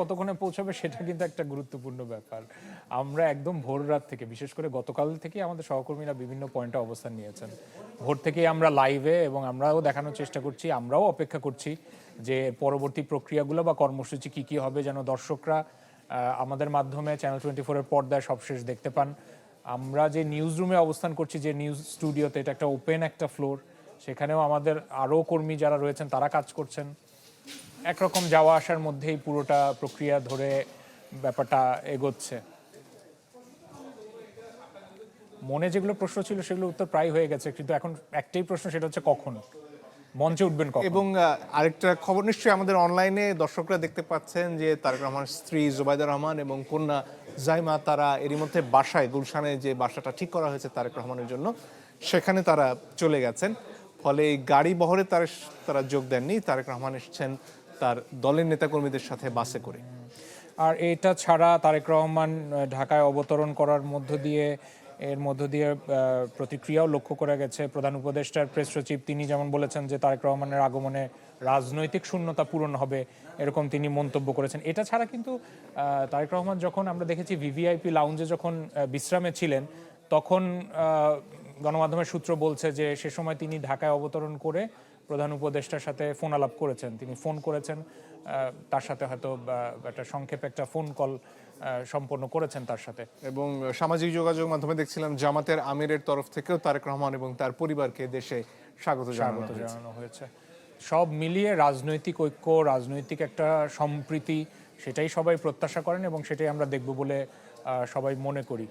কতক্ষণে পৌঁছাবে সেটা কিন্তু একটা গুরুত্বপূর্ণ ব্যাপার। আমরা একদম ভোর রাত থেকে, বিশেষ করে গতকাল থেকে আমাদের সহকর্মীরা বিভিন্ন পয়েন্টে অবস্থান নিয়েছেন। ভোর থেকেই আমরা লাইভে, এবং আমরাও দেখানোর চেষ্টা করছি, আমরাও অপেক্ষা করছি যে পরবর্তী প্রক্রিয়াগুলো বা কর্মসূচি কি কি হবে, যেন দর্শকরা আমাদের মাধ্যমে চ্যানেল 24-এর পর্দায় সবশেষ দেখতে পান। আমরা যে নিউজ রুমে অবস্থান করছি, যে নিউজ স্টুডিওতে, এটা একটা ওপেন একটা ফ্লোর, সেখানেও আমাদের আরও কর্মী যারা রয়েছেন তারা কাজ করছেন। একরকম যাওয়া আসার মধ্যেই পুরোটা প্রক্রিয়া ধরে ব্যাপারটা এগোচ্ছে। মনে যেগুলো প্রশ্ন ছিল সেগুলো উত্তর প্রায় হয়ে গেছে, কিন্তু এখন একটাই প্রশ্ন, সেটা হচ্ছে কখন মঞ্চে উঠবেন কখন। এবং আরেকটা খবর নিশ্চয়ই আমাদের অনলাইনে দর্শকরা দেখতে পাচ্ছেন যে তারেক রহমানের স্ত্রী জুবাইদা রহমান এবং কন্যা জাইমা তারা এরই মধ্যে বাসায়, গুলশানে যে বাসাটা ঠিক করা হয়েছে তারেক রহমানের জন্য, সেখানে তারা চলে গেছেন। ফলে এই গাড়ি বহরে তারা যোগ দেননি। তারেক রহমান এসেছেন তার দলের নেতাকর্মীদের সাথে বাসে করে। আর এটা ছাড়া তারেক রহমান ঢাকায় অবতরণ করার মধ্য দিয়ে প্রতিক্রিয়াও লক্ষ্য করা গেছে। প্রধান উপদেষ্টার প্রেস সচিব তিনি যেমন বলেছেন যে তারেক রহমানের আগমনে রাজনৈতিক শূন্যতা পূরণ হবে, এরকম তিনি মন্তব্য করেছেন। এটা ছাড়া কিন্তু তারেক রহমান যখন আমরা দেখেছি ভিভিআইপি লাউঞ্জে যখন বিশ্রামে ছিলেন, তখন গণমাধ্যমের সূত্র বলছে যে সে সময় তিনি ঢাকায় অবতরণ করে প্রধান উপদেষ্টার সাথে ফোন আলাপ করেছেন, তিনি ফোন করেছেন তার সাথে, হয়তো একটা সংক্ষেপে একটা ফোন কল সম্পন্ন করেছেন তার সাথে। এবং সামাজিক যোগাযোগ মাধ্যমে দেখছিলাম জামাতের আমিরের তরফ থেকেও তারেক রহমান এবং তার পরিবারকে দেশে স্বাগত জানানো হয়েছে। সব মিলিয়ে রাজনৈতিক ঐক্য, রাজনৈতিক একটা সম্প্রীতি, সেটাই সবাই প্রত্যাশা করেন এবং সেটাই আমরা দেখব বলে সবাই মনে করি।